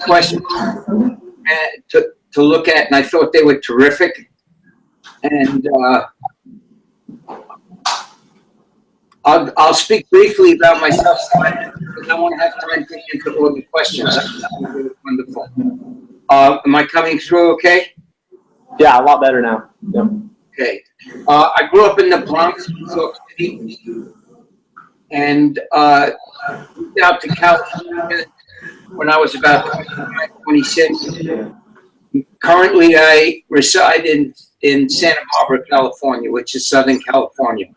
questions to look at, and I thought they were terrific. And I'll speak briefly about myself, because I want to have time to answer all the questions. Wonderful. Am I coming through okay? Yeah, a lot better now. Yep. Okay. I grew up in the Bronx, New York City, and moved out to California when I was about 25, 26. Currently, I reside in Santa Barbara, California, which is Southern California.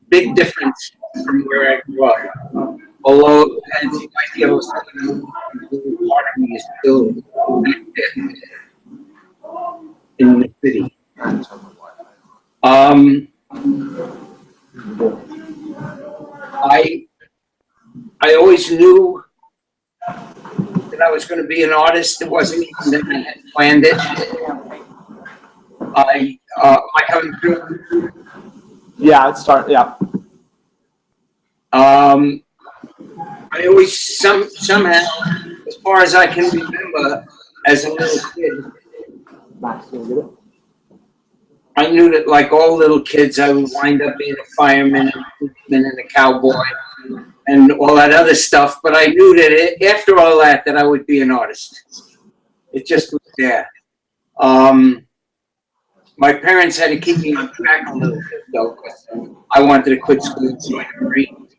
Big difference from where I grew up. Although, as you might be able to see, part of me is still in the city. I always knew that I was going to be an artist. It wasn't even that I had planned it. Am I coming through? Yeah, let's start. Yeah. I always somehow, as far as I can remember, as a little kid, I knew that, like all little kids, I would wind up being a fireman, and a policeman, and a cowboy, and all that other stuff. But I knew that after all that I would be an artist. It just was there. My parents had to keep me on track a little bit, though, because I wanted to quit school and join the Marines,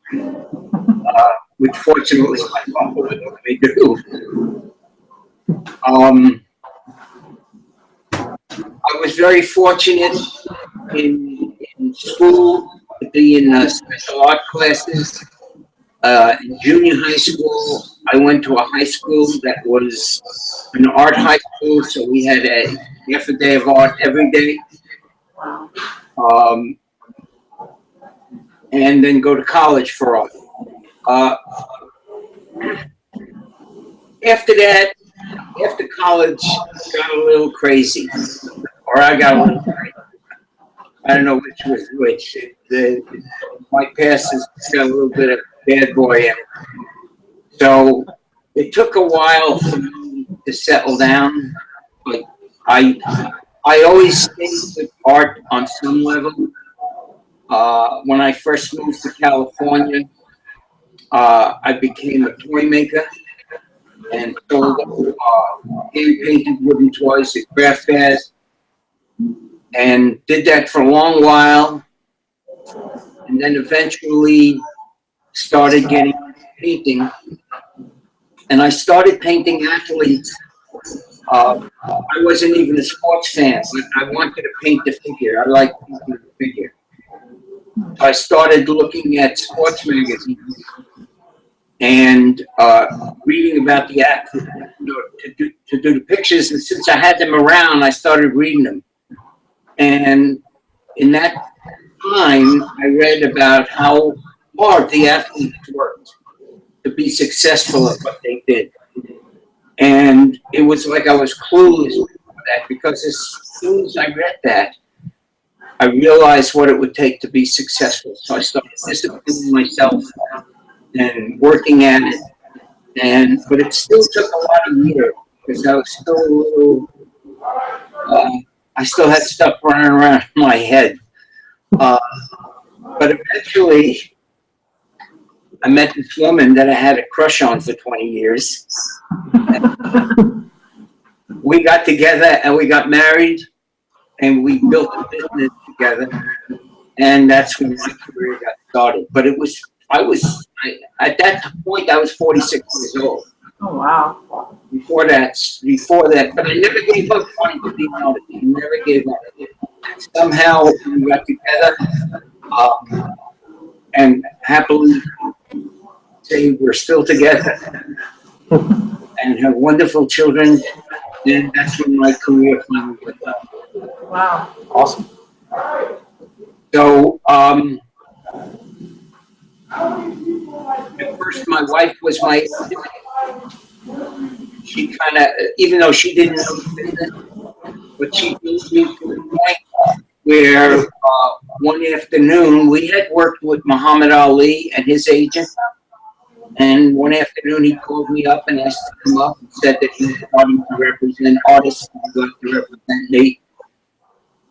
which fortunately my father would let me do. I was very fortunate in school to be in special art classes. In junior high school, I went to a high school that was an art high school, so we had a half a day of art every day. And then go to college for art. After that, after college, got a little crazy, or I got a little crazy. I don't know which was which. My past has got a little bit of bad boy in it. So it took a while for me to settle down. But I always stayed with art on some level. When I first moved to California, I became a toy maker and sold hand-painted wooden toys at craft fairs, and did that for a long while, and then eventually started getting painting, and I started painting athletes. I wasn't even a sports fan, but I wanted to paint the figure. I liked painting the figure. So I started looking at sports magazines and reading about the athletes, to do the pictures. And since I had them around, I started reading them. And in that time, I read about how hard the athletes worked to be successful at what they did. And it was like I was clueless for that, because as soon as I read that, I realized what it would take to be successful. So I started disciplining myself and working at it. But it still took a lot of years, because I was still a little, I still had stuff running around in my head. But eventually, I met this woman that I had a crush on for 20 years. We got together and we got married, and we built a business together, and that's when my career got started. But at that point, I was 46 years old. Oh, wow. Before that, but I never gave up wanting to be an artist. I never gave up. Somehow we got together, and happily say we're still together and have wonderful children. And that's when my career finally went up. Wow. Awesome. So, at first my wife was my, she kind of, even though she didn't know the business, but she moved me to the point where one afternoon we had worked with Muhammad Ali and his agent, And one afternoon, he called me up and asked to come up and said that he was starting to represent artists and he'd like to represent me.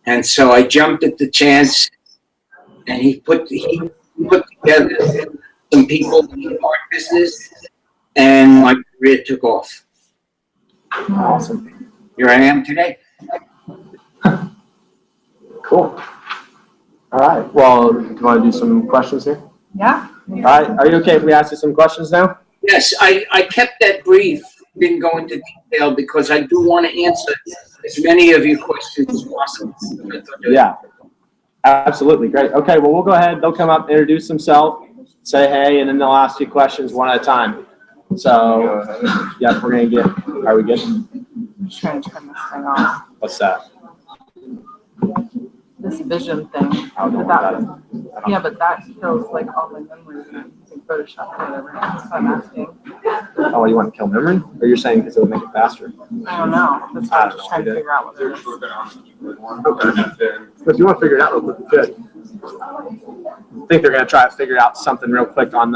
And so I jumped at the chance, and he put together some people in the art business, and my career took off. Awesome. Here I am today. Cool. All right. Well, do you want to do some questions here? Yeah. All right. Are you okay if we ask you some questions now? Yes, I kept that brief, didn't go into detail because I do want to answer as many of your questions as possible. Yeah. Absolutely. Great. Okay. Well, we'll go ahead. They'll come up, introduce themselves, say hey, and then they'll ask you questions one at a time. So, yeah, we're going to get, are we good? I'm just trying to turn this thing off. What's that? This vision thing. I don't know But what that is. yeah, but that kills like all my memories and I'm using Photoshop or whatever. That's what I'm asking. Oh, you want to kill memory? Or you're saying because it would make it faster? I don't know. That's why I'm just trying to figure out what it is. Okay. If you want to figure it out real quick, you could. I think they're going to try to figure out something real quick on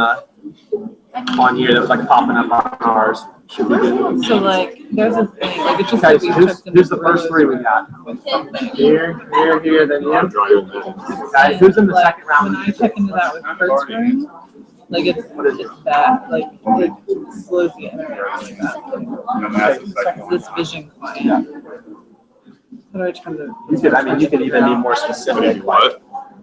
here that was like popping up on ours. Should be good. So like, there's a thing. Like it's just Okay, like so we checked in here's the first three we got. Here, then you. Okay, who's in the second round? When I check into that with first room, like it's bad. Like it slows the internet really bad. This vision client. How do I turn the? You could even be more specific. What?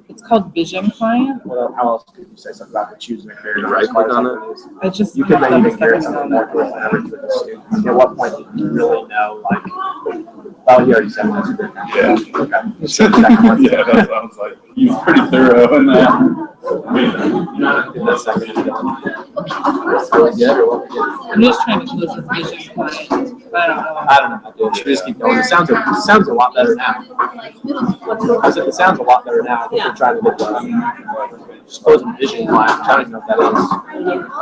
It's called Vision Client. How else could you say something about choosing a career? Right click on it. I just You could maybe even hear something more to it whenever you would assume. At what point did you really know, like, oh, you already said that's good. Yeah. Okay. So the second one. Yeah, that sounds like you're pretty thorough in that. That's second really good or what? I'm just trying to close this Vision Client. I don't know. Should we just keep going? It sounds a lot better now. I said it sounds a lot better now. I think we're trying to get the just close the vision line. I don't even know what that is.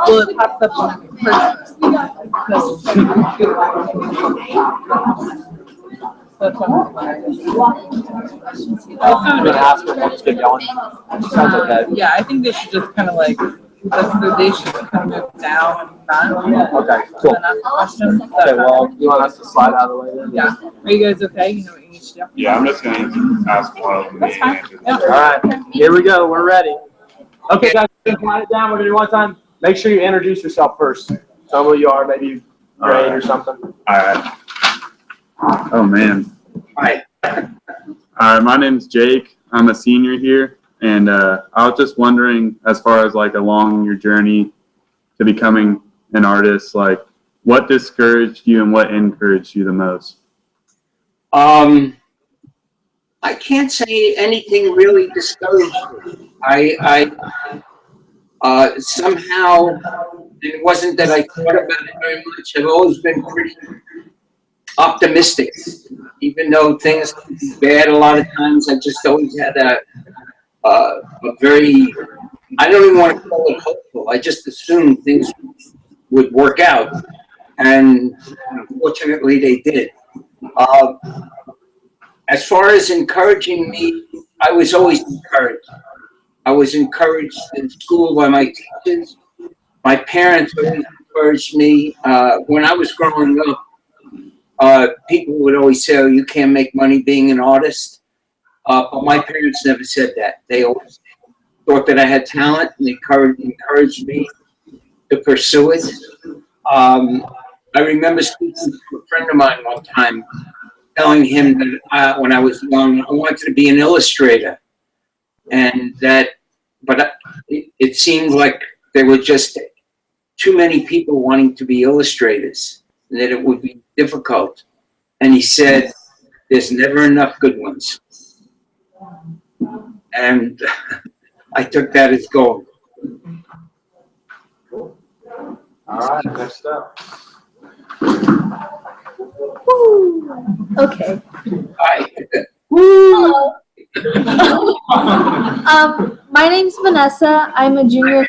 Well, it pops up on first. That's I'm gonna ask them. Let's get going. Sounds okay. yeah, I think they should just kind of like, they should kind of move down and front. Okay, cool. And ask the question. Okay, well, you want us to slide out of the way then? Yeah. Are you guys okay? You know what you need to do? Yeah, I'm just going to ask one of them. That's fine. All right, here we go. We're ready. Okay, guys, slide it down. We're gonna do one time. Make sure you introduce yourself first. Tell me who you are, maybe grade or something. All right. Oh, man. Hi. All right, my name's Jake. I'm a senior here. And I was just wondering, as far as like along your journey to becoming an artist, like what discouraged you and what encouraged you the most? I can't say anything really discouraged me. Somehow, it wasn't that I thought about it very much. I've always been pretty optimistic. Even though things can be bad a lot of times, I just always had a very, I don't even want to call it hopeful. I just assumed things would work out. And unfortunately, they did. As far as encouraging me, I was always encouraged. I was encouraged in school by my teachers. My parents always encouraged me. When I was growing up, people would always say, oh, you can't make money being an artist. But my parents never said that. They always thought that I had talent and encouraged me to pursue it. I remember speaking to a friend of mine one time, telling him that when I was young, I wanted to be an illustrator. And but it seemed like there were just too many people wanting to be illustrators, and that it would be difficult. And he said, there's never enough good ones. And I took that as gold. All right, next up. Okay. Hi. Hello. My name's Vanessa. I'm a junior.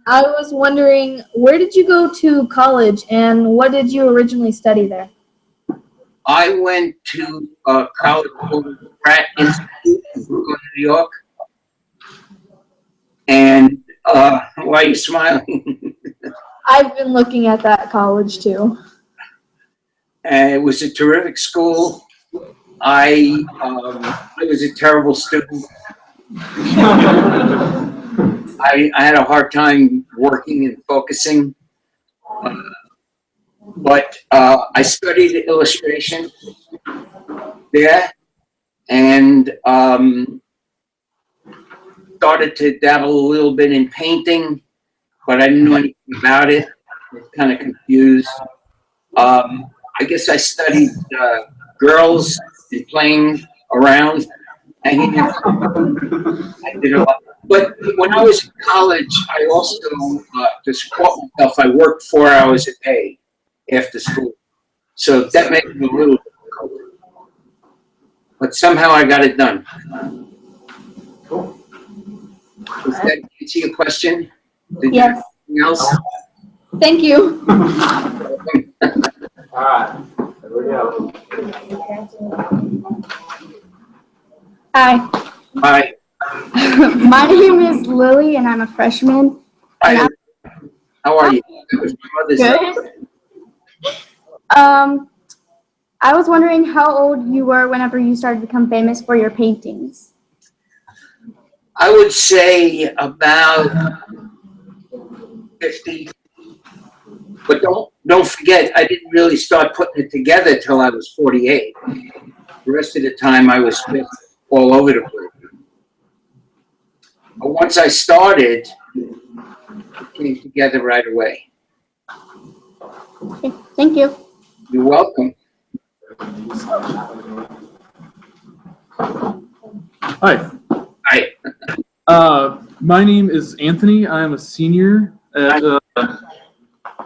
I was wondering, where did you go to college and what did you originally study there? I went to a college called Pratt Institute in Brooklyn, New York. And Why are you smiling? I've been looking at that college too. It was a terrific school. I was a terrible student. I had a hard time working and focusing. But I studied illustration there and started to dabble a little bit in painting, but I didn't know anything about it. I was kind of confused. I guess I studied girls and playing around. And I did a lot. But when I was in college, I also, to support myself, I worked 4 hours a day after school. So that made it a little difficult. But somehow I got it done. Cool. Does that answer your question? Did you Yes. have anything else? Thank you. All right. There we go. Hi, Hi. my name is Lily and I'm a freshman. Hi. How are you? That was my mother's name. Good. I was wondering how old you were whenever you started to become famous for your paintings. I would say about 50. But don't forget, I didn't really start putting it together till I was 48. The rest of the time I was all over the place. But once I started, it came together right away. Okay, thank you. You're welcome. Hi. Hi. My name is Anthony. I am a senior at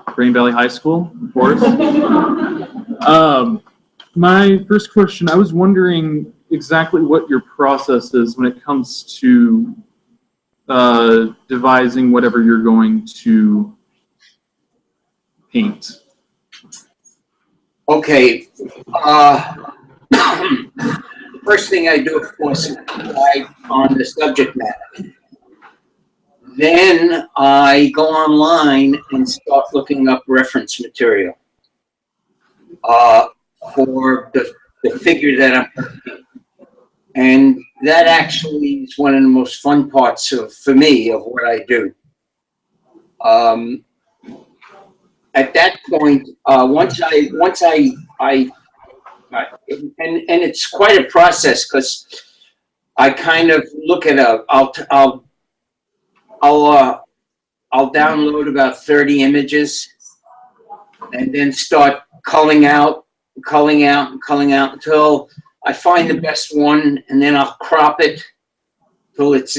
Green Valley High School, of course. My first question, I was wondering exactly what your process is when it comes to devising whatever you're going to paint. Okay. The first thing I do, of course, is decide on the subject matter. Then I go online and start looking up reference material for the figure that I'm painting. And that actually is one of the most fun parts for me of what I do. At that point, once I and it's quite a process because I kind of look at I'll download about 30 images and then start culling out until I find the best one, and then I'll crop it till it's,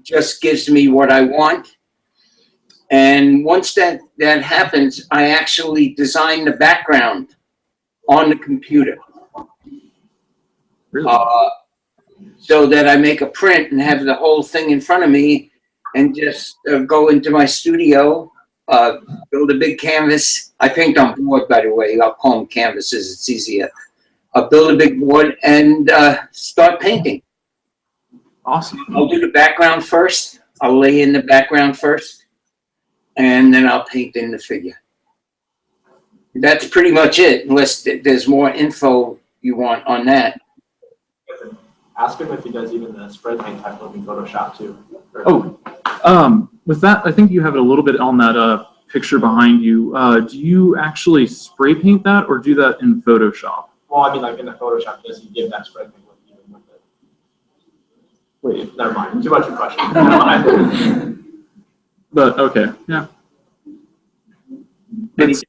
just gives me what I want. And once that happens, I actually design the background on the computer. Really? So that I make a print and have the whole thing in front of me and just go into my studio, build a big canvas. I paint on board, by the way. I'll call them canvases. It's easier. I'll build a big board and start painting. Awesome. I'll do the background first. I'll lay in the background first, and then I'll paint in the figure. That's pretty much it, unless there's more info you want on that. Ask him if he does even the spray paint type look in Photoshop too. Oh, with that, I think you have it a little bit on that picture behind you. Do you actually spray paint that or do that in Photoshop? Well, I mean, like in the Photoshop, does he give that spray paint look even with it? Wait, never mind. Too much of a question. Never mind. But okay, yeah. It's,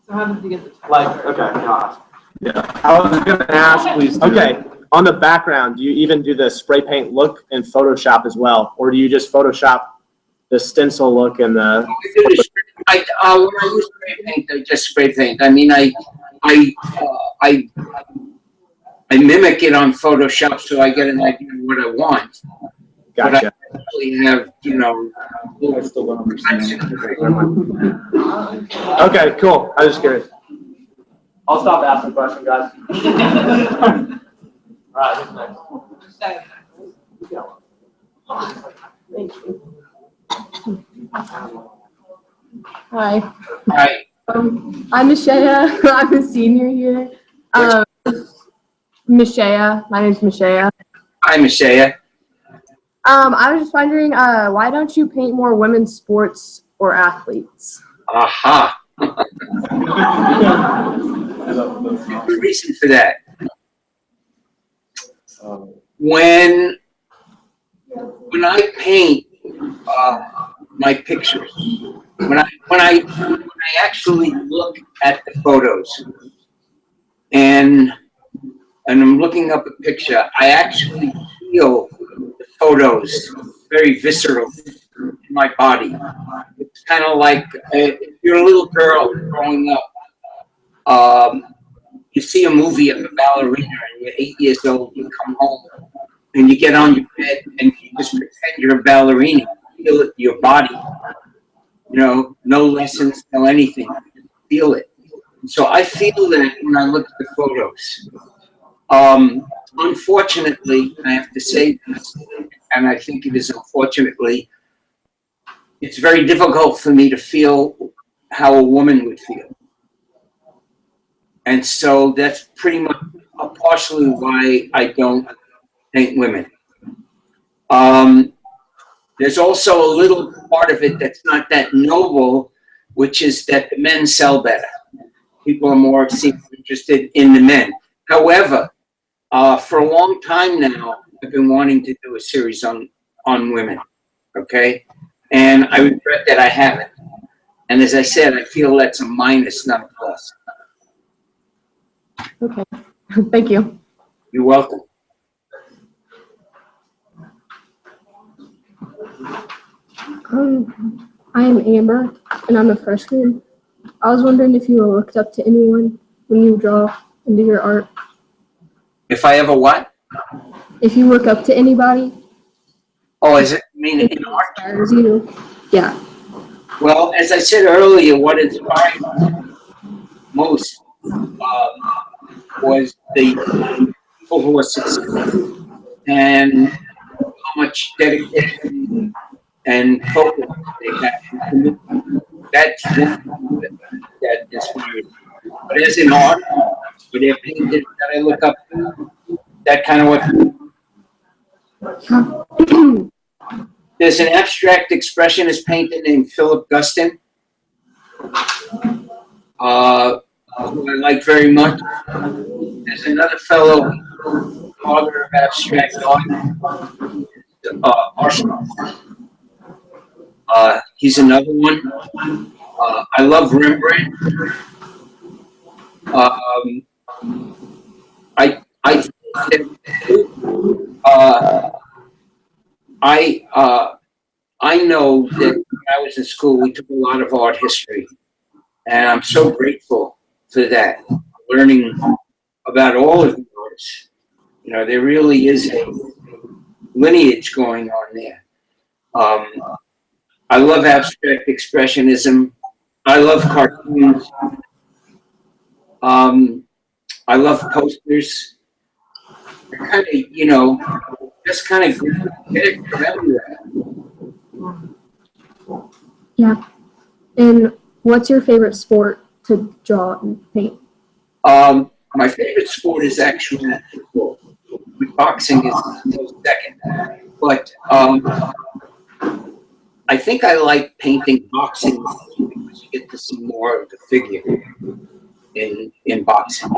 So how did you get the text? Like, okay, no. yeah. I was gonna ask, please. Okay, on the background, do you even do the spray paint look in Photoshop as well? Or do you just Photoshop the stencil look and the... When I use spray paint, I just spray paint. I mean, I mimic it on Photoshop so I get an idea of what I want. Gotcha. But I actually have, I still don't understand. Okay, cool. I was just curious. I'll stop asking questions, guys. All right, who's next? Thank you. Hi. Hi. I'm Mishaya. I'm a senior here. Mishaya. My name's Mishaya. Hi, Mishaya. I was just wondering, why don't you paint more women's sports or athletes? Aha. The reason for that. When I paint my pictures, when I actually look at the photos and I'm looking up a picture, I actually feel the photos very visceral in my body. It's kind of like if you're a little girl growing up, you see a movie of a ballerina and you're 8 years old, you come home and you get on your bed and you just pretend you're a ballerina. You feel it in your body. You know, no lessons, no anything. You feel it. So I feel that when I look at the photos. Unfortunately, I have to say this, and I think it is unfortunately, it's very difficult for me to feel how a woman would feel. And so that's pretty much partially why I don't paint women. There's also a little part of it that's not that noble, which is that the men sell better. People are more interested in the men. However, for a long time now, I've been wanting to do a series on women, okay? And I regret that I haven't. And as I said, I feel that's a minus, not a plus. Okay. Thank you. You're welcome. I'm Amber, and I'm a freshman. I was wondering if you looked up to anyone when you draw and do your art. If I ever what? If you look up to anybody. Oh, is it mean in art? Inspires you. Yeah. Well, as I said earlier, what inspired me most was the people who were successful and how much dedication and focus they had. That's that inspired me. But as in art, with their paintings that I look up to, that kind of what. There's an abstract expressionist painter named Philip Guston, who I like very much. There's another fellow, father of abstract art, he's another one. I love Rembrandt. I know that when I was in school, we took a lot of art history, and I'm so grateful for that, learning about all of the artists. You know, there really is a lineage going on there. I love abstract expressionism. I love cartoons. I love posters. They're kind of, you know, just kind of get it from everywhere. Yeah. And what's your favorite sport to draw and paint? My favorite sport is actually football. Boxing is close second. But I think I like painting boxing because you get to see more of the figure in boxing.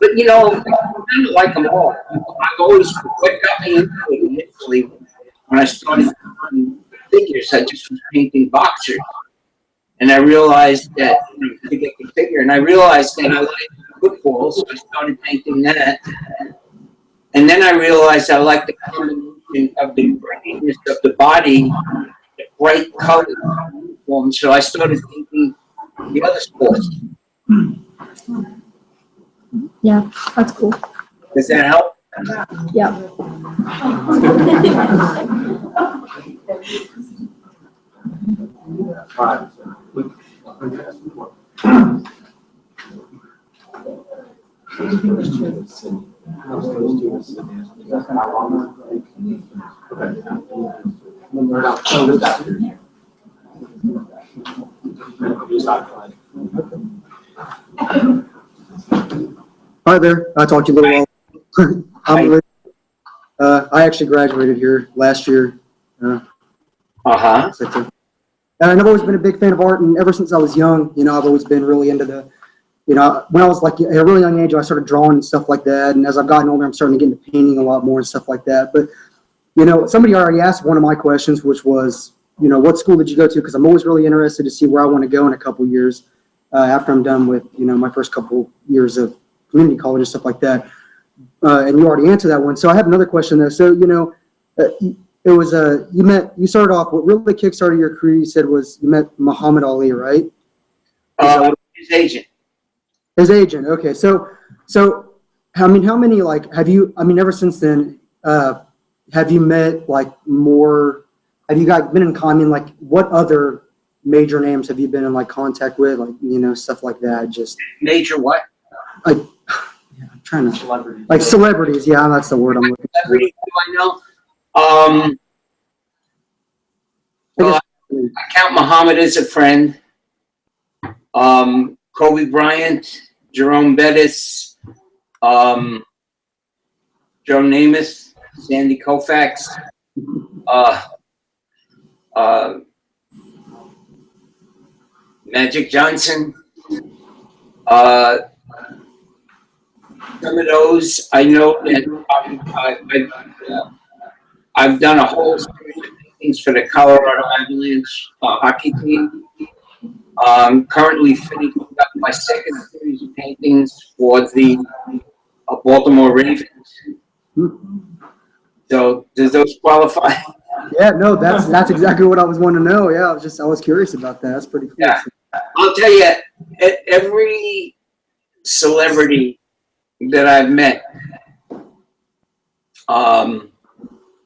But you know, I kind of like them all. I've always, what got me into it initially when I started doing figures, I just was painting boxers. And I realized that, to get the figure, and I realized that I liked football, so I started painting that. And then I realized I liked the combination of the brightness of the body, the bright colors, so I started painting the other sports. Yeah, that's cool. Does that help? Yeah. Hi there. I talked to you a little while. I actually graduated here last year. Uh-huh. And I've always been a big fan of art, and ever since I was young, I've always been really into when I was like at a really young age, I started drawing and stuff like that. And as I've gotten older, I'm starting to get into painting a lot more and stuff like that. But, somebody already asked one of my questions, which was, what school did you go to? Because I'm always really interested to see where I want to go in a couple years after I'm done with, my first couple years of community college and stuff like that. And you already answered that one. So I have another question though. So, it was you started off, what really kickstarted your career, you said, was you met Muhammad Ali, right? His agent. His agent. Okay. So how many, ever since then, have you met more, have you guys been in common, what other major names have you been in contact with, stuff like that? Just major what? I'm trying to, celebrities. Yeah, that's the word I'm looking for. Celebrities, do I know? Well, I count Muhammad as a friend. Kobe Bryant, Jerome Bettis, Joe Namath, Sandy Koufax, Magic Johnson. Some of those I know that I've done a whole series of things for the Colorado Avalanche hockey team. Currently finishing up my second series of paintings for the Baltimore Ravens. So does those qualify? Yeah, no, that's exactly what I was wanting to know. Yeah, I was curious about that. That's pretty cool. Yeah. I'll tell you, every celebrity that I've met,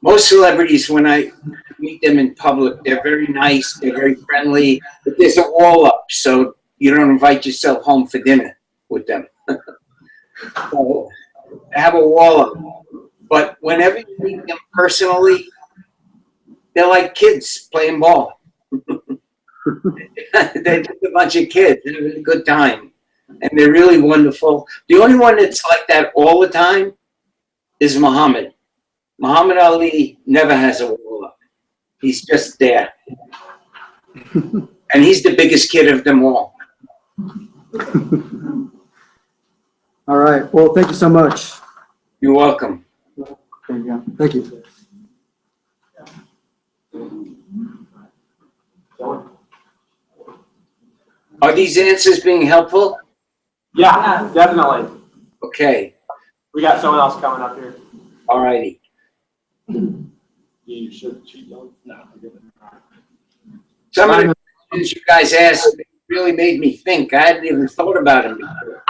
most celebrities, when I meet them in public, they're very nice, they're very friendly, but there's a wall up, so you don't invite yourself home for dinner with them. So I have a wall up. But whenever you meet them personally, they're like kids playing ball. They're just a bunch of kids having a good time. And they're really wonderful. The only one that's like that all the time is Muhammad. Muhammad Ali never has a wall up. He's just there. And he's the biggest kid of them all. All right. Well, thank you so much. You're welcome. There you go. Thank you. Are these answers being helpful? Yeah, definitely. Okay. We got someone else coming up here. All righty. You should cheat on. No. Some of the questions you guys asked really made me think. I hadn't even thought about them before.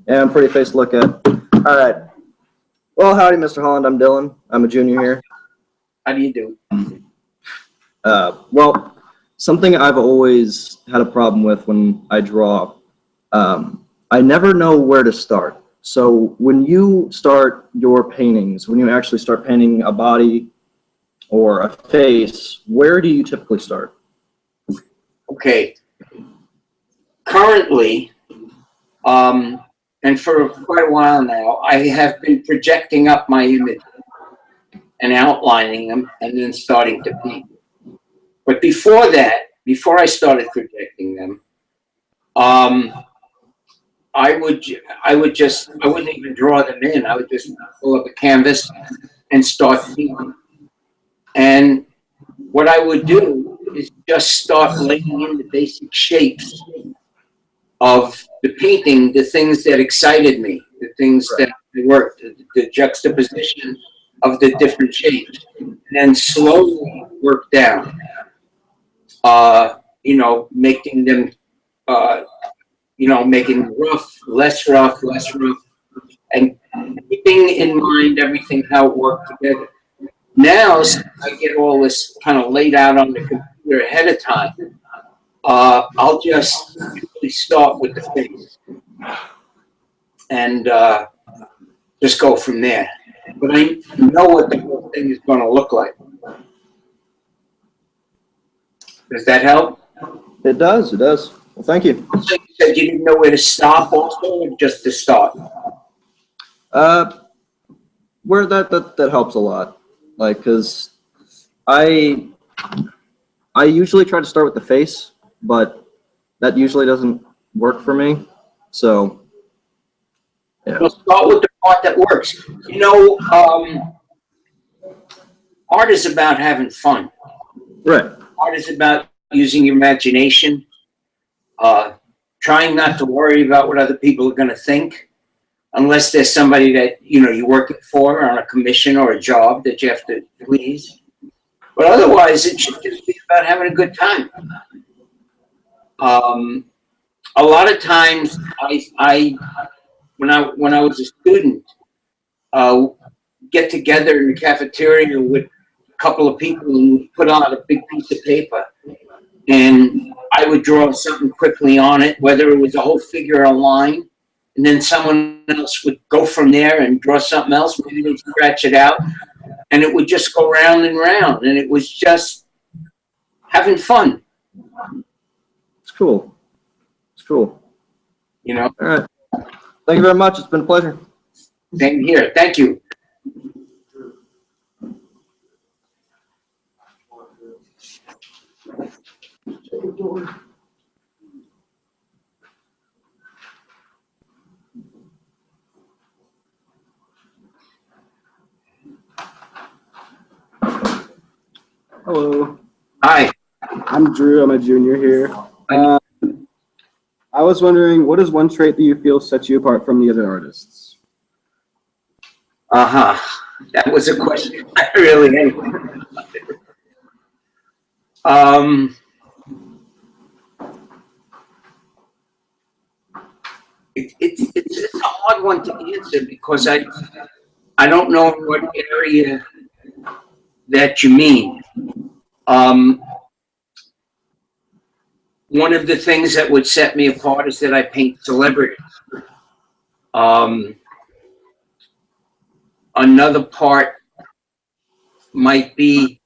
Yeah, I'm pretty face to look at. All right. Well, howdy, Mr. Holland. I'm Dylan. I'm a junior here. How do you do? Well, something I've always had a problem with when I draw, I never know where to start. So when you start your paintings, when you actually start painting a body or a face, where do you typically start? Okay. Currently, and for quite a while now, I have been projecting up my image and outlining them and then starting to paint. But before that, before I started projecting them, I wouldn't even draw them in. I would just pull up a canvas and start painting. And what I would do is just start laying in the basic shapes of the painting, the things that excited me, the things that worked, the juxtaposition of the different shapes, and then slowly work down. Making them, making rough, less rough, and keeping in mind everything, how it worked together. Now, since I get all this kind of laid out on the computer ahead of time, I'll just usually start with the face and just go from there. But I know what the whole thing is going to look like. Does that help? It does, it does. Well, thank you. So you said you didn't know where to stop also, or just to start? Where that helps a lot. Like, because I usually try to start with the face, but that usually doesn't work for me. So, yeah. Well, start with the part that works. You know, art is about having fun. Right. Art is about using your imagination, trying not to worry about what other people are going to think, unless there's somebody that, you know, you're working for on a commission or a job that you have to please. But otherwise, it should just be about having a good time. A lot of times, when I was a student, get together in the cafeteria with a couple of people and put on a big piece of paper. And I would draw something quickly on it, whether it was a whole figure or a line. And then someone else would go from there and draw something else. Maybe they'd scratch it out. And it would just go round and round. And it was just having fun. It's cool. It's cool. You know? All right. Thank you very much. It's been a pleasure. Same here. Thank you. Hello. Hi. I'm Drew. I'm a junior here. I was wondering, what is one trait that you feel sets you apart from the other artists? Uh-huh. That was a question I really had. It's a hard one to answer because I don't know what area that you mean. One of the things that would set me apart is that I paint celebrities. Another part might be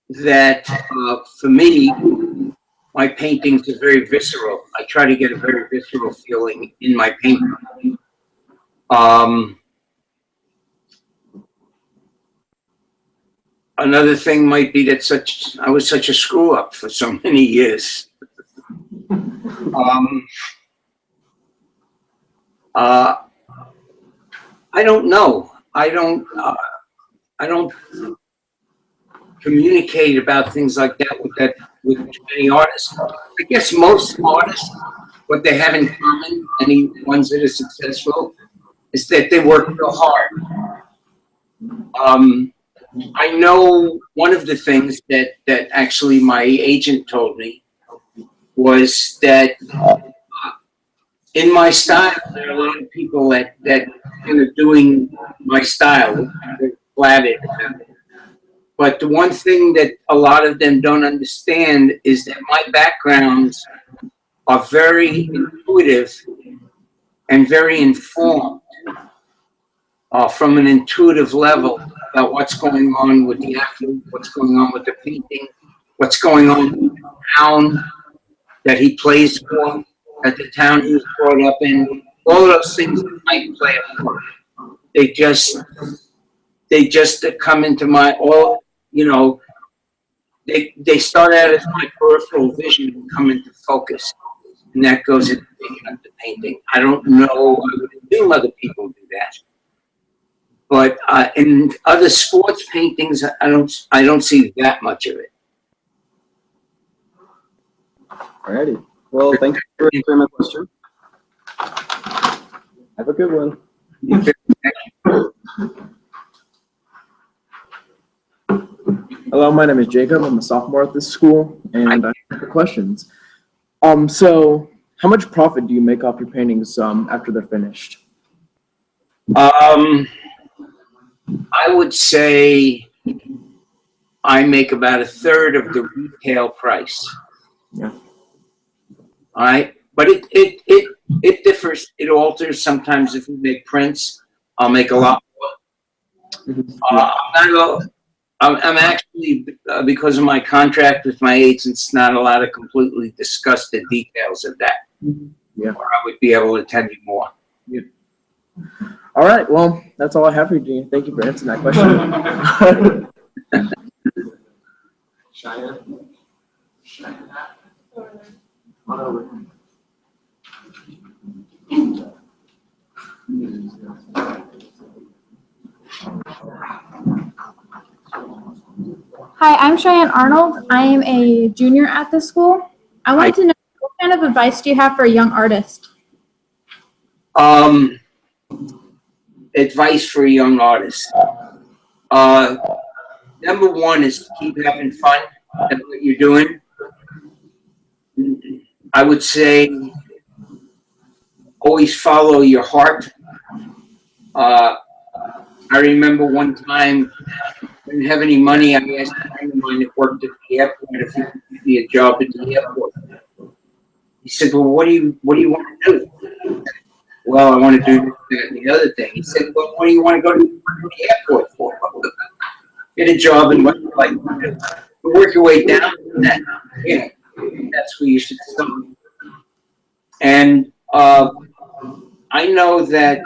that for me, my paintings are very visceral. I try to get a very visceral feeling in my painting. Another thing might be that I was such a screw up for so many years. I don't know. I don't communicate about things like that with many artists. I guess most artists, what they have in common, any ones that are successful, is that they work real hard. I know one of the things that actually my agent told me was that in my style, there are a lot of people that are doing my style. They're flattered about it. But the one thing that a lot of them don't understand is that my backgrounds are very intuitive and very informed from an intuitive level about what's going on with the athlete, what's going on with the painting, what's going on with the town that he plays for, at the town he was brought up in. All of those things might play a part. They just come into my they start out as my peripheral vision and come into focus, and that goes into picking up the painting. I don't know. I would assume other people do that, but in other sports paintings, I don't see that much of it. Alrighty. Well, thank you for answering my question. Have a good one. Hello, my name is Jacob. I'm a sophomore at this school, and I have questions. So how much profit do you make off your paintings after they're finished? I would say I make about a third of the retail price. Yeah. All right, but it differs. It alters. Sometimes if we make prints, I'll make a lot more. I'm actually, because of my contract with my agents, not allowed to completely discuss the details of that. Yeah. Or I would be able to tell you more. All right, well, that's all I have for you, Dean. Thank you for answering that question. Cheyenne. On over. Hi, I'm Cheyenne Arnold. I am a junior at the school. I wanted to know, what kind of advice do you have for a young artist? Advice for a young artist. Number one is to keep having fun at what you're doing. I would say always follow your heart. I remember one time I didn't have any money. I asked a friend of mine that worked at the airport if he could give me a job at the airport. He said, "Well, what do you want to do?" "Well, I want to do this, that, and the other thing." He said, "Well, what do you want to go to the airport for?" "Get a job in what you like to do. Work your way down from that. Yeah, that's where you should start." And I know that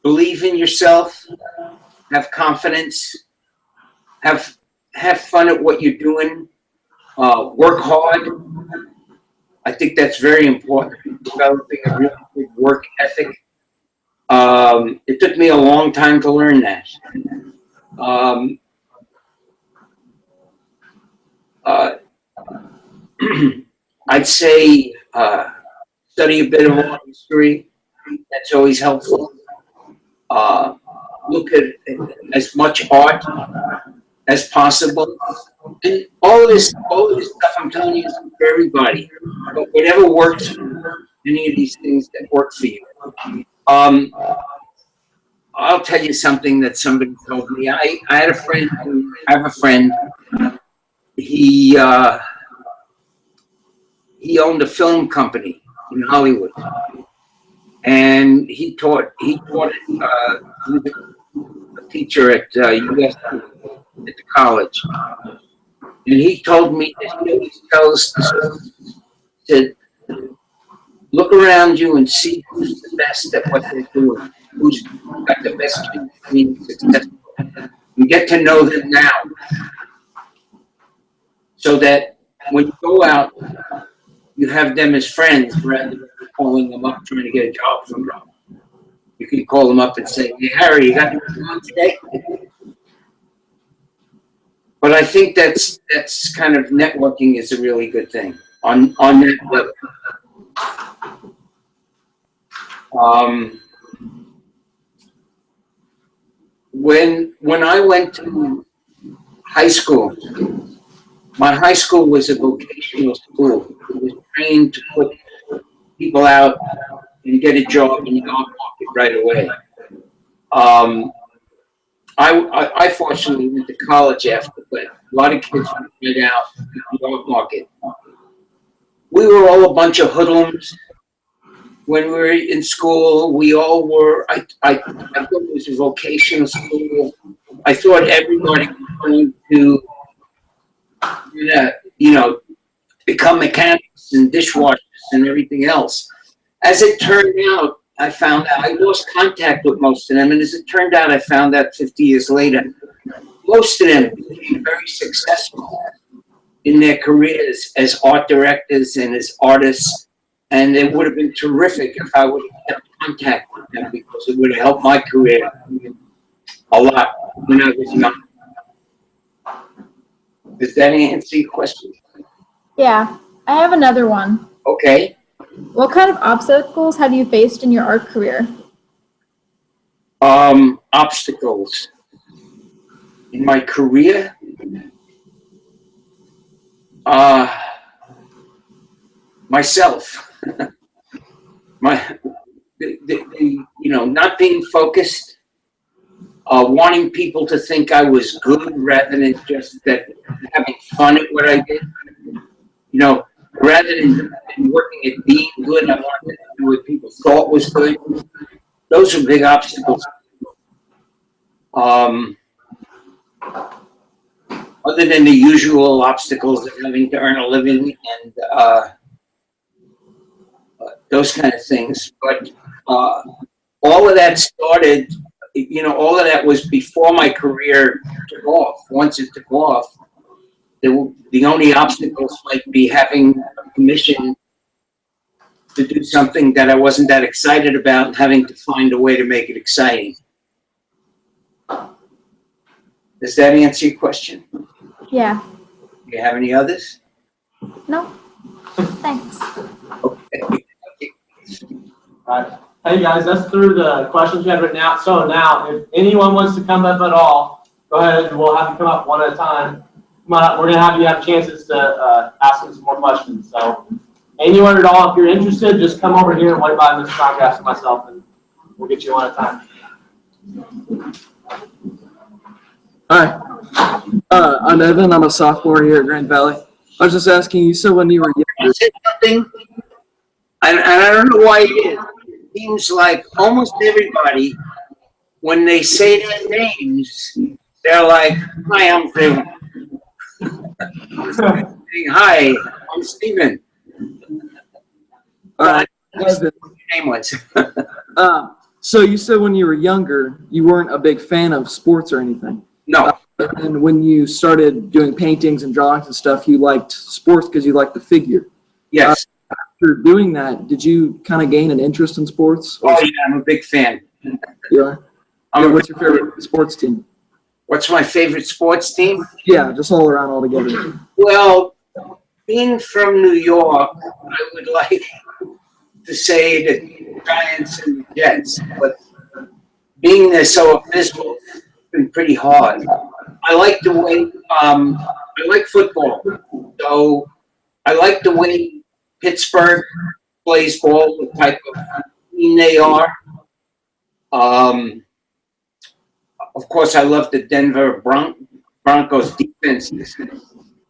believe in yourself, have confidence, have fun at what you're doing, work hard. I think that's very important, developing a really good work ethic. It took me a long time to learn that. I'd say study a bit of art history. That's always helpful. Look at as much art as possible. And all this stuff I'm telling you is for everybody. But whatever works for any of these things that work for you. I'll tell you something that somebody told me. I have a friend. He owned a film company in Hollywood. And he taught he was a teacher at US at the college. And he told me that he always tells the students, said, look around you and see who's the best at what they're doing, who's got the best chance of being successful. You get to know them now, so that when you go out, you have them as friends rather than calling them up trying to get a job from them. You can call them up and say, "Hey, Harry, you got anything on today?" But I think that's kind of networking is a really good thing on that level. When I went to high school, my high school was a vocational school. It was trained to put people out and get a job in the job market right away. I fortunately went to college after, but a lot of kids went right out in the job market. We were all a bunch of hoodlums. When we were in school, we all were, I thought it was a vocational school. I thought everybody was going to, become mechanics and dishwashers and everything else. As it turned out, I found out, I lost contact with most of them, and as it turned out, I found out 50 years later, most of them became very successful in their careers as art directors and as artists, and it would have been terrific if I would have kept contact with them, because it would have helped my career a lot when I was young. Does that answer your question? Yeah, I have another one. Okay. What kind of obstacles have you faced in your art career? Obstacles in my career? Myself. Not being focused, wanting people to think I was good rather than just that having fun at what I did. Rather than working at being good, I wanted to do what people thought was good. Those are big obstacles. Um, other than the usual obstacles of having to earn a living and those kind of things. But all of that started, all of that was before my career took off. Once it took off, the only obstacles might be having permission to do something that I wasn't that excited about and having to find a way to make it exciting. Does that answer your question? Yeah. Do you have any others? No. Thanks. Okay. All right. Hey guys, that's through the questions we had written out. So now, if anyone wants to come up at all, go ahead and we'll have you come up one at a time. Come on up. We're going to have you have chances to ask them some more questions. So anyone at all, if you're interested, just come over here and wait by Mr. Snodgrass and myself, and we'll get you one at a time. Hi, I'm Evan. I'm a sophomore here at Grand Valley. I was just asking, you said when you were I younger. said something, and I don't know why it is. It seems like almost everybody, when they say their names, they're like, "Hi, I'm Stephen." Hi, I'm Stephen. All right. What your name was? So you said when you were younger, you weren't a big fan of sports or anything. No. And when you started doing paintings and drawings and stuff, you liked sports because you liked the figure. Yes. After doing that, did you kind of gain an interest in sports? Oh yeah, I'm a big fan. Yeah. What's your favorite sports team? What's my favorite sports team? Yeah, just all around all together. Well, being from New York, I would like to say the Giants and the Jets, but being there so abysmal, it's been pretty hard. I like the way I like football, so I like the way Pittsburgh plays ball, the type of team they are. Of course, I love the Denver Broncos defense this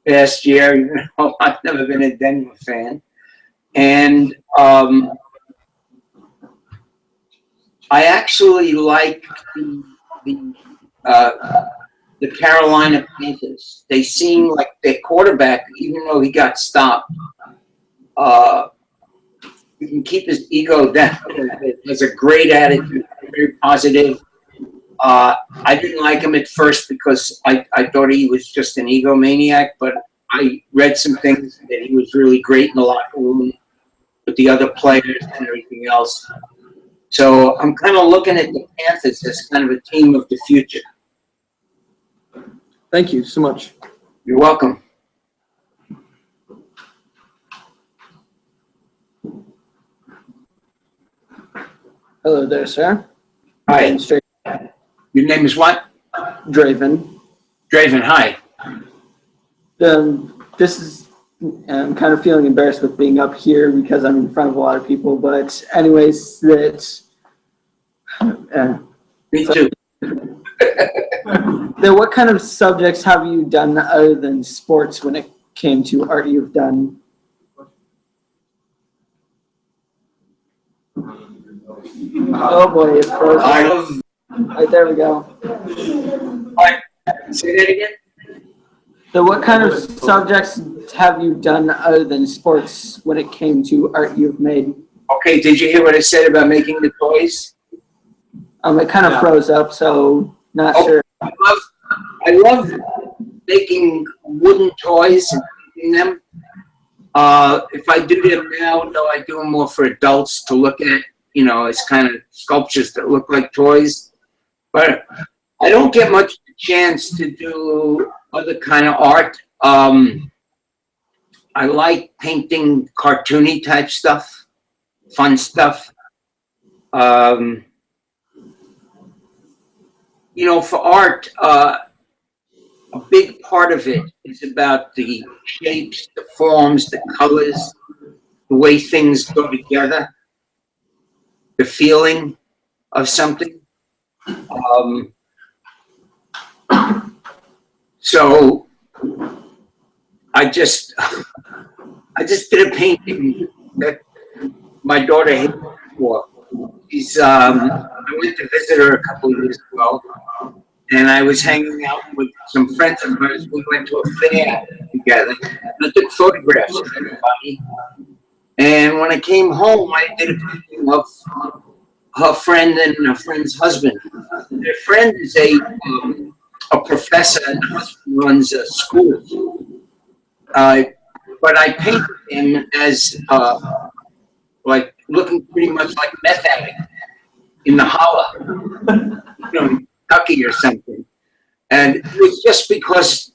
past year, even though I've never been a Denver fan. And I actually like the Carolina Panthers. They seem like their quarterback, even though he got stopped, he can keep his ego down. He has a great attitude, very positive. I didn't like him at first because I thought he was just an egomaniac, but I read some things that he was really great in the locker room with the other players and everything else. So I'm kind of looking at the Panthers as kind of a team of the future. Thank you so much. You're welcome. Hello there, sir. Hi. Your name is what? Draven. Draven, hi. This is, I'm kind of feeling embarrassed with being up here because I'm in front of a lot of people, but anyways, Me too. What kind of subjects have you done other than sports when it came to art you've done? Oh boy, it froze. I love. Right, there we go. Say that again? So what kind of subjects have you done other than sports when it came to art you've made? Okay, did you hear what I said about making the toys? It kind of froze up, so not sure. I love making wooden toys and making them. If I do them now, though, I do them more for adults to look at. It's kind of sculptures that look like toys. But I don't get much chance to do other kind of art. I like painting cartoony type stuff, fun stuff. For art, a big part of it is about the shapes, the forms, the colors, the way things go together, the feeling of something. So I just did a painting that my daughter hated for. I went to visit her a couple of years ago, and I was hanging out with some friends of ours. We went to a fair together. I took photographs of everybody. And when I came home, I did a painting of her friend and her friend's husband. Their friend is a professor and her husband runs a school. But I painted him as like looking pretty much like a meth addict in the holler, Kentucky or something. And it was just because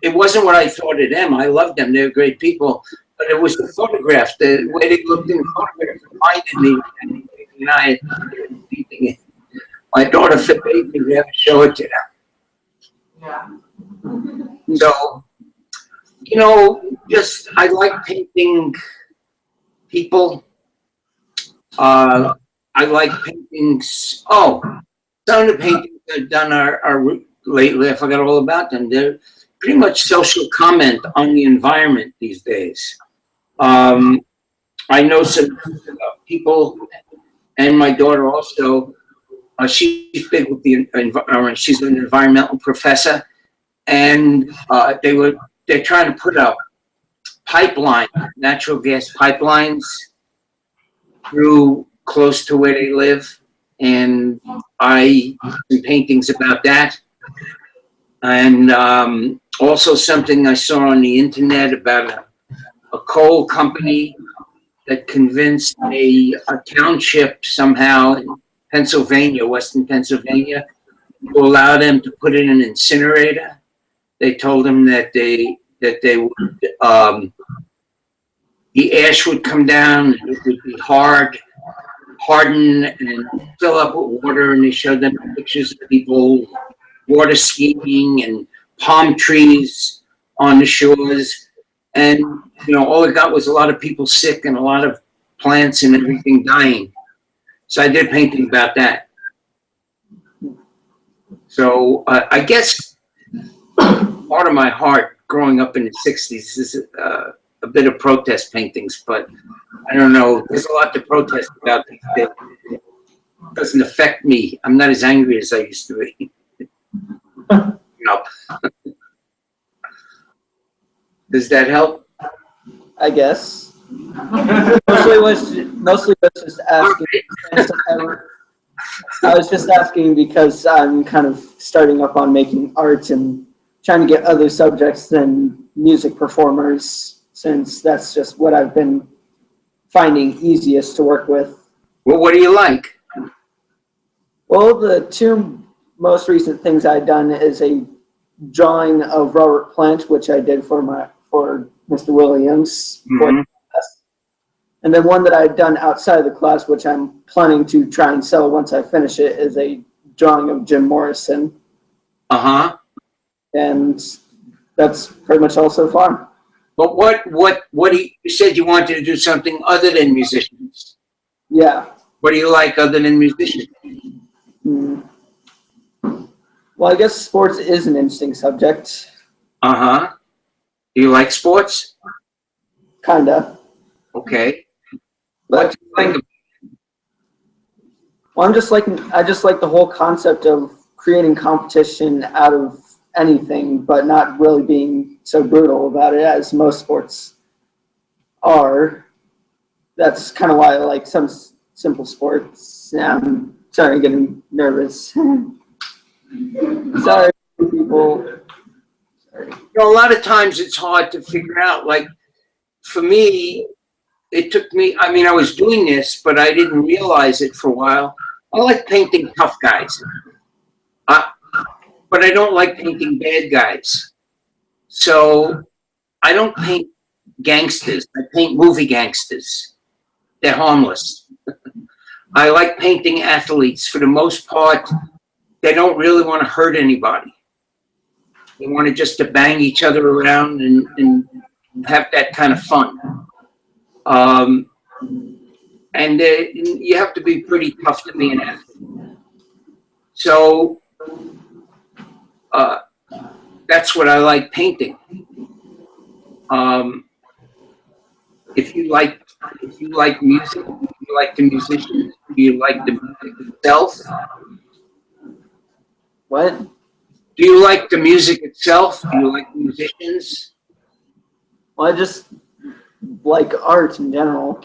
it wasn't what I thought of them. I loved them; they were great people. But it was the photograph, the way they looked in the photograph reminded me of anything. And I, my daughter forbade me to ever show it to them. Yeah. So, just I like painting people. I like paintings. Oh, some of the paintings I've done are lately. I forgot all about them. They're pretty much social comment on the environment these days. I know some people, and my daughter also. She's big with the environment. She's an environmental professor, and they're trying to put up pipeline, natural gas pipelines through close to where they live, and I some paintings about that, and also something I saw on the internet about a coal company that convinced a township somehow in Pennsylvania, Western Pennsylvania, to allow them to put in an incinerator. They told them that they would the ash would come down, it would be harden and fill up with water, and they showed them pictures of people water skiing and palm trees on the shores. And, all it got was a lot of people sick and a lot of plants and everything dying. So I did painting about that. So I guess part of my heart growing up in the 60s is a bit of protest paintings, but I don't know. There's a lot to protest about these days. It doesn't affect me. I'm not as angry as I used to be. No. Does that help? I guess. Mostly was just asking. I was just asking because I'm kind of starting up on making art and trying to get other subjects than music performers, since that's just what I've been finding easiest to work with. Well, what do you like? Well, the two most recent things I've done is a drawing of Robert Plant, which I did for Mr. Williams. Mm-hmm. And then one that I've done outside of the class, which I'm planning to try and sell once I finish it, is a drawing of Jim Morrison. Uh-huh. And that's pretty much all so far. But what do you said you wanted to do something other than musicians? Yeah. What do you like other than musicians? Well, I guess sports is an interesting subject. Uh-huh. Do you like sports? Kinda. Okay. But well, I just like the whole concept of creating competition out of anything, but not really being so brutal about it as most sports are. That's kind of why I like some simple sports. I'm sorry, I'm getting nervous. Sorry, people. Sorry. A lot of times it's hard to figure out. Like, for me, it took me, I was doing this, but I didn't realize it for a while. I like painting tough guys. But I don't like painting bad guys. So I don't paint gangsters. I paint movie gangsters. They're harmless. I like painting athletes. For the most part, they don't really want to hurt anybody. They want just to bang each other around and have that kind of fun. And you have to be pretty tough to be an athlete. So that's what I like painting. If you like music, if you like the musicians, do you like the music itself? What? Do you like the music itself? Do you like musicians? Well, I just like art in general.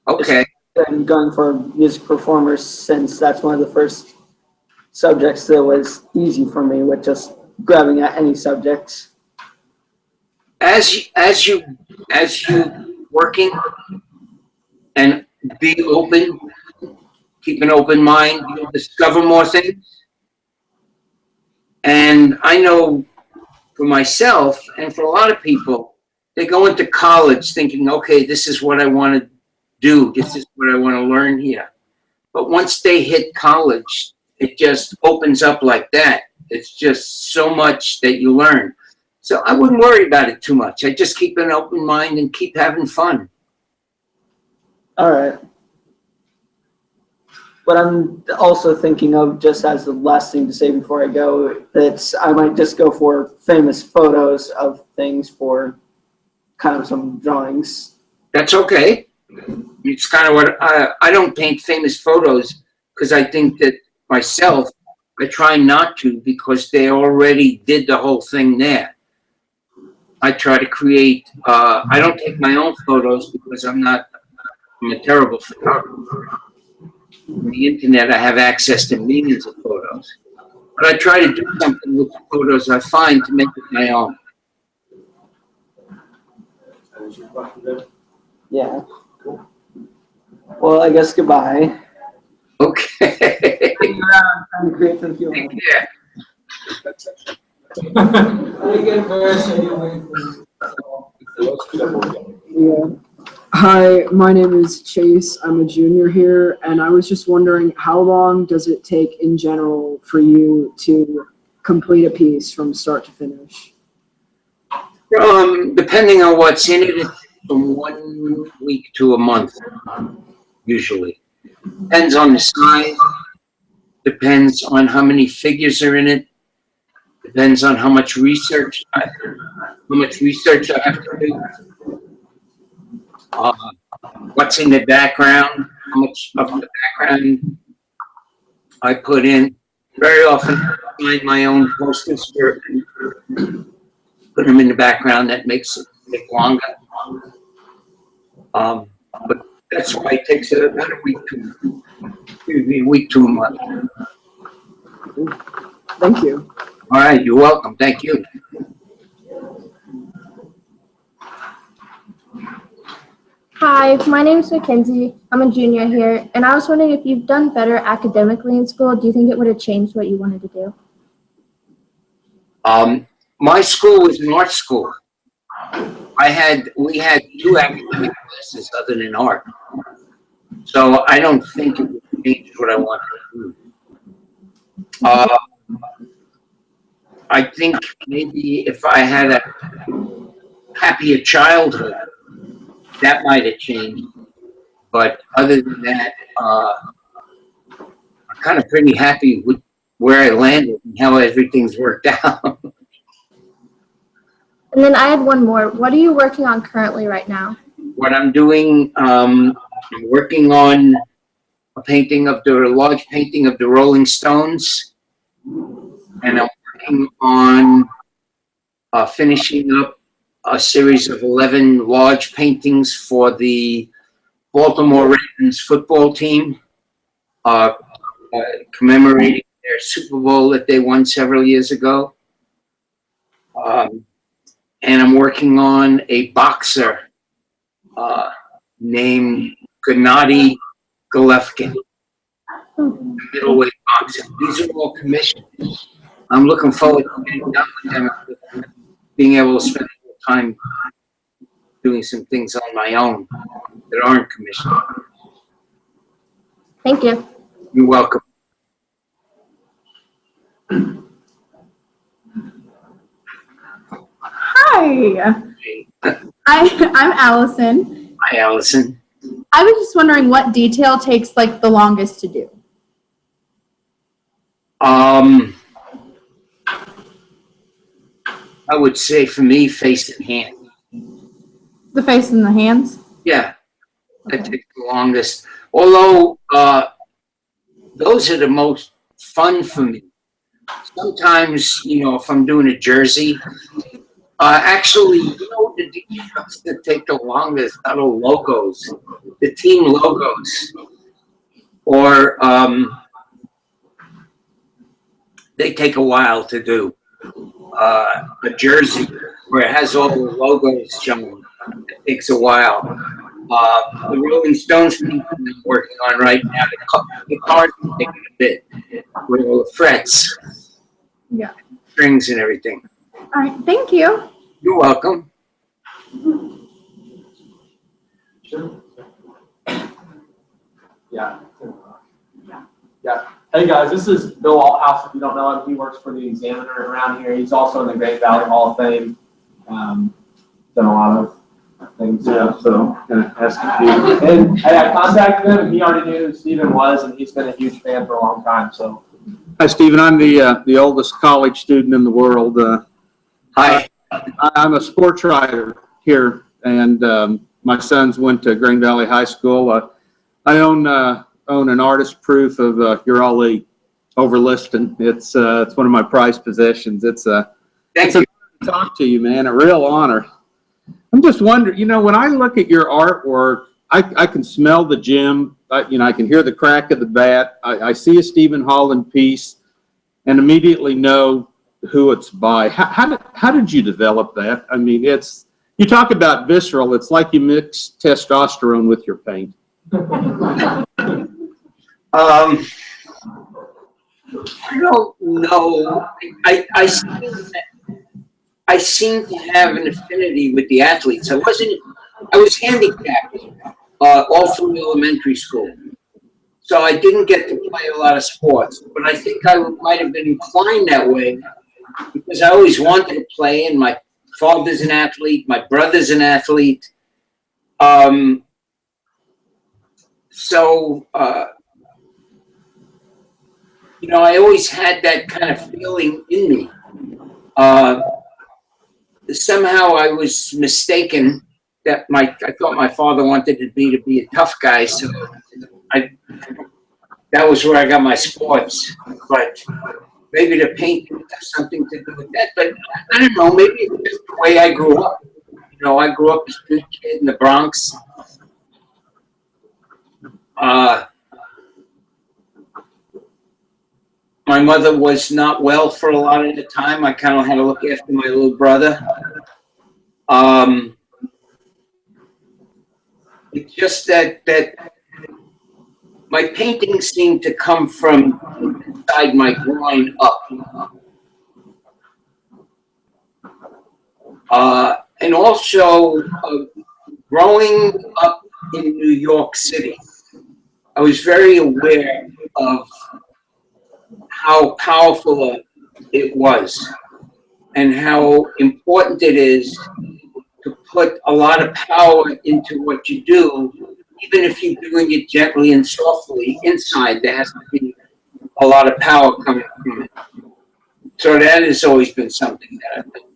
Okay. I'm going for music performers since that's one of the first subjects that was easy for me with just grabbing at any subject. As you working and be open, keep an open mind, you'll discover more things. And I know for myself and for a lot of people, they go into college thinking, okay, this is what I want to do. This is what I want to learn here. But once they hit college, it just opens up like that. It's just so much that you learn. So I wouldn't worry about it too much. I just keep an open mind and keep having fun. All right. But I'm also thinking of, just as the last thing to say before I go, that I might just go for famous photos of things for kind of some drawings. That's okay. It's kind of what I don't paint famous photos because I think that myself, I try not to because they already did the whole thing there. I try to create, I don't take my own photos because I'm a terrible photographer. On the internet, I have access to millions of photos. But I try to do something with the photos I find to make it my own. Yeah. Very goodbye. Okay. Thank you. Yeah. Yeah. Hi, my name is Chase. I'm a junior here, and I was just wondering, how long does it take in general for you to complete a piece from start to finish? Depending on what's in it, it's from 1 week to a month, usually. Depends on the size, depends on how many figures are in it, depends on how much research I have to do. What's in the background, how much of the background I put in. Very often I find my own posters for put them in the background. That makes it take longer. But that's why it takes about a week to a month. Thank you. All right, you're welcome. Thank you. Hi, my name is Mackenzie. I'm a junior here, and I was wondering if you've done better academically in school. Do you think it would have changed what you wanted to do? My school was an art school. We had 2 academic classes other than art. So I don't think it would change what I wanted to do. I think maybe if I had a happier childhood, that might have changed. But other than that, I'm kind of pretty happy with where I landed and how everything's worked out. And then I had one more. What are you working on currently right now? What I'm doing, I'm working on a large painting of the Rolling Stones, and I'm working on finishing up a series of 11 large paintings for the Baltimore Ravens football team, commemorating their Super Bowl that they won several years ago. And I'm working on a boxer named Gennady Golovkin, middleweight boxer. These are all commissions. I'm looking forward to getting done with them, being able to spend more time doing some things on my own that aren't commissioned. Thank you. You're welcome. Hi, I'm Allison. Hi, Allison. I was just wondering what detail takes like the longest to do. I would say for me, face and hand. The face and the hands? Yeah, that takes the longest. Although those are the most fun for me. sometimes, if I'm doing a jersey, actually, the details that take the longest are the logos, the team logos, or they take a while to do. A jersey where it has all the logos shown, it takes a while. The Rolling Stones thing I'm working on right now, the cards are taking a bit with all the frets, Yeah. strings, and everything. All right. Thank you. You're welcome. Yeah. Yeah. Hey guys, this is Bill Althouse. If you don't know him, he works for the Examiner around here. He's also in the Great Valley Hall of Fame. Done a lot of things. Yeah. So gonna ask you. And hey, I contacted him, and he already knew who Stephen was, and he's been a huge fan for a long time. So. Hi, Stephen. I'm the oldest college student in the world. Hi. I'm a sports writer here, and my sons went to Green Valley High School. I own an artist proof of Urali over Liston. It's one of my prized possessions. It's an honor to talk to you, man. A real honor. I'm just wondering, when I look at your artwork, I can smell the gym. I can hear the crack of the bat. I see a Stephen Holland piece, and immediately know who it's by. How did you develop that? I mean, you talk about visceral. It's like you mix testosterone with your paint. I don't know. I seem to have an affinity with the athletes. I was handicapped all through elementary school. So I didn't get to play a lot of sports, but I think I might have been inclined that way because I always wanted to play, and my father's an athlete, my brother's an athlete. I always had that kind of feeling in me. Somehow I was mistaken that I thought my father wanted me to be a tough guy, so that was where I got my sports. But maybe the painting has something to do with that. But I don't know, maybe it's just the way I grew up. I grew up as a good kid in the Bronx. My mother was not well for a lot of the time. I kind of had to look after my little brother. It's just that my paintings seem to come from inside my groin up. And also, growing up in New York City, I was very aware of how powerful it was and how important it is to put a lot of power into what you do, even if you're doing it gently and softly. Inside, there has to be a lot of power coming from it. So that has always been something that I've done.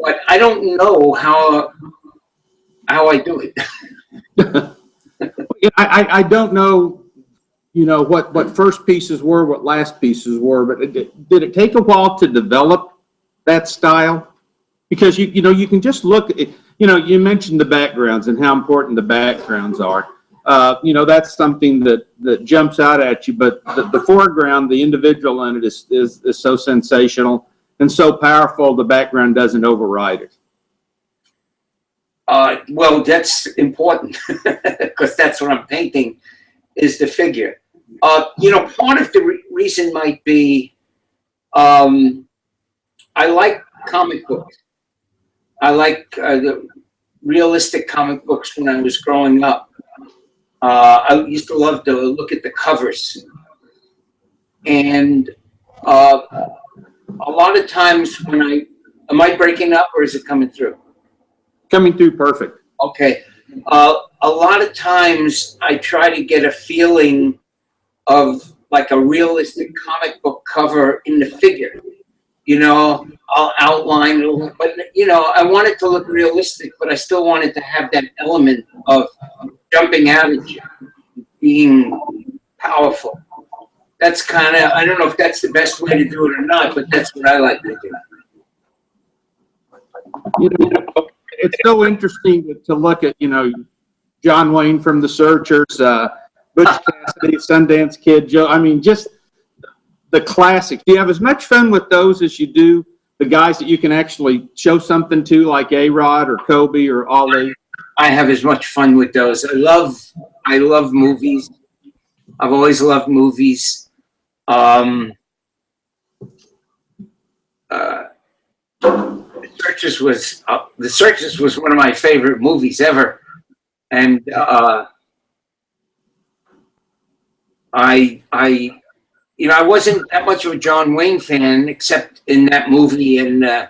But I don't know how I do it. I don't know, what first pieces were, what last pieces were, but did it take a while to develop that style? Because you can just look at, you mentioned the backgrounds and how important the backgrounds are. That's something that jumps out at you, but the foreground, the individual in it is so sensational and so powerful, the background doesn't override it. Well, that's important because that's what I'm painting is the figure. Part of the reason might be I like comic books. I like the realistic comic books when I was growing up. I used to love to look at the covers. And a lot of times when am I breaking up or is it coming through? Coming through perfect. Okay. A lot of times I try to get a feeling of like a realistic comic book cover in the figure. I'll outline it, but I want it to look realistic, but I still want it to have that element of jumping out at you, being powerful. that's kind of, I don't know if that's the best way to do it or not, but that's what I like to do. You know, it's so interesting to look at, John Wayne from The Searchers, Butch Cassidy, Sundance Kid, Joe. I mean, just the classics. Do you have as much fun with those as you do the guys that you can actually show something to, like A-Rod or Kobe or Ali? I have as much fun with those. I love movies. I've always loved movies. The Searchers was one of my favorite movies ever, and I wasn't that much of a John Wayne fan, except in that movie, and I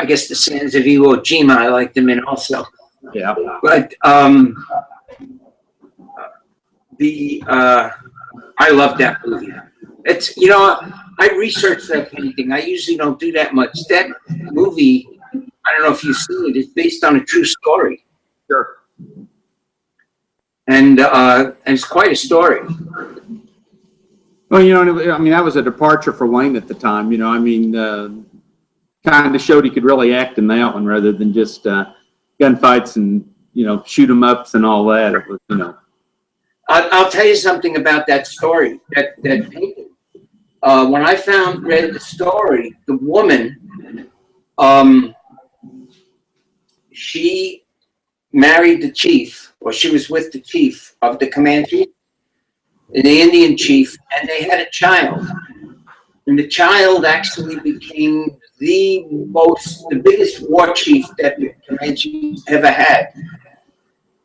guess The Sands of Iwo Jima I liked him in also. Yeah. But I love that movie. It's, I researched that painting. I usually don't do that much. That movie, I don't know if you've seen it, it's based on a true story. Sure. And it's quite a story. Well, that was a departure for Wayne at the time. Kind of showed he could really act in that one rather than just gunfights and, shoot 'em ups and all that. It was, I'll tell you something about that story, that painting. When I read the story, the woman, she married the chief, or she was with the chief of the Comanche, the Indian chief, and they had a child. And the child actually became the biggest war chief that the Comanche ever had.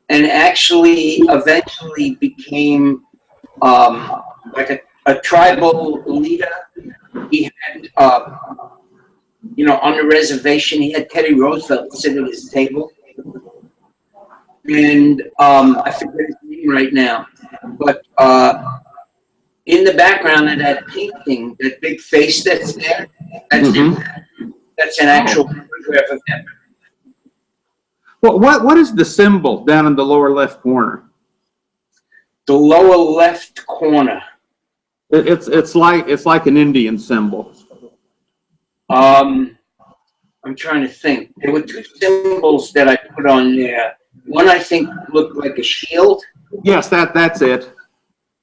And actually eventually became like a tribal leader. He had, on the reservation, he had Teddy Roosevelt sitting at his table. And I forget his name right now. But in the background of that painting, that big face that's there, that's him. That's an actual photograph of him. Well, what is the symbol down in the lower left corner? The lower left corner. It's like an Indian symbol. I'm trying to think. There were two symbols that I put on there. One I think looked like a shield. Yes, that's it.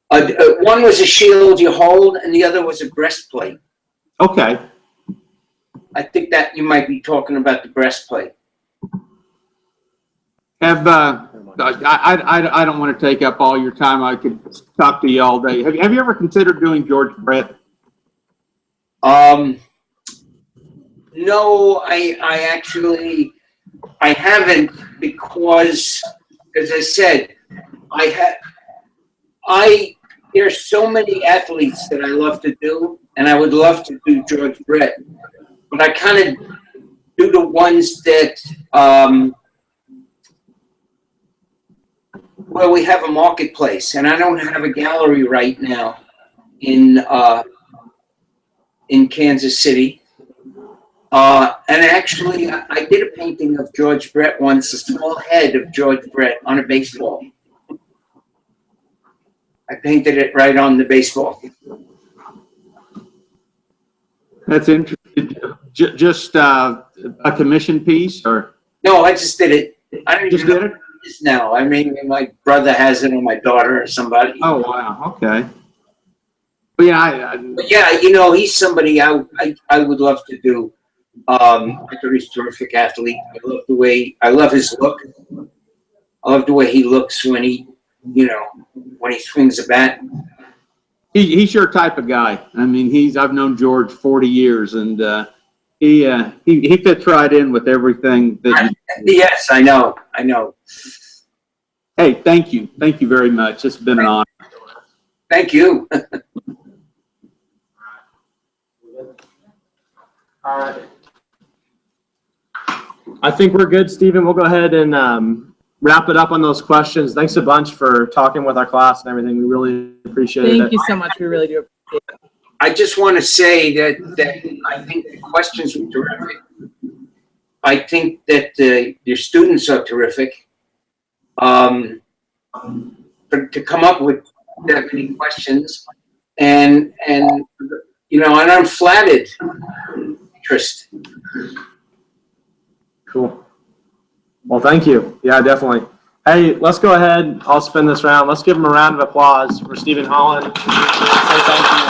One was a shield you hold, and the other was a breastplate. Okay. I think that you might be talking about the breastplate. I don't want to take up all your time. I could talk to you all day. Have you ever considered doing George Brett? No, I haven't, because, as I said, there's so many athletes that I love to do, and I would love to do George Brett, but I kind of do the ones that where we have a marketplace, and I don't have a gallery right now in Kansas City. And actually, I did a painting of George Brett once, a small head of George Brett on a baseball. I painted it right on the baseball. That's interesting. Just a commission piece, or? No, I just did it. I don't just even know did it? what it is now. I mean, my brother has it, or my daughter, or somebody. Oh wow, okay. But yeah, But yeah, he's somebody I would love to do. I thought he's a terrific athlete. I love his look. I love the way he looks when he swings a bat. he's your type of guy. I mean, I've known George 40 years, and he fits right in with everything that. Yes, I know. Hey, thank you very much. It's been an honor. Thank you. All right. I think we're good, Stephen. We'll go ahead and wrap it up on those questions. Thanks a bunch for talking with our class and everything. We really appreciate it. Thank you so much. We really do appreciate it. I just want to say that I think the questions were terrific. I think that your students are terrific. To come up with that many questions and you know, an unflattered interest. Cool. Well, thank you. Yeah, definitely. Hey, let's go ahead. I'll spin this round. Let's give him a round of applause for Stephen Holland. Say thank you.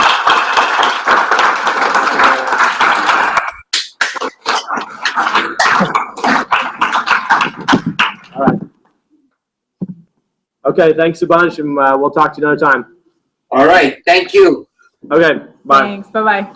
All right. Okay, thanks a bunch, and we'll talk to you another time. All right, thank you. Okay, bye. Thanks. Bye-bye.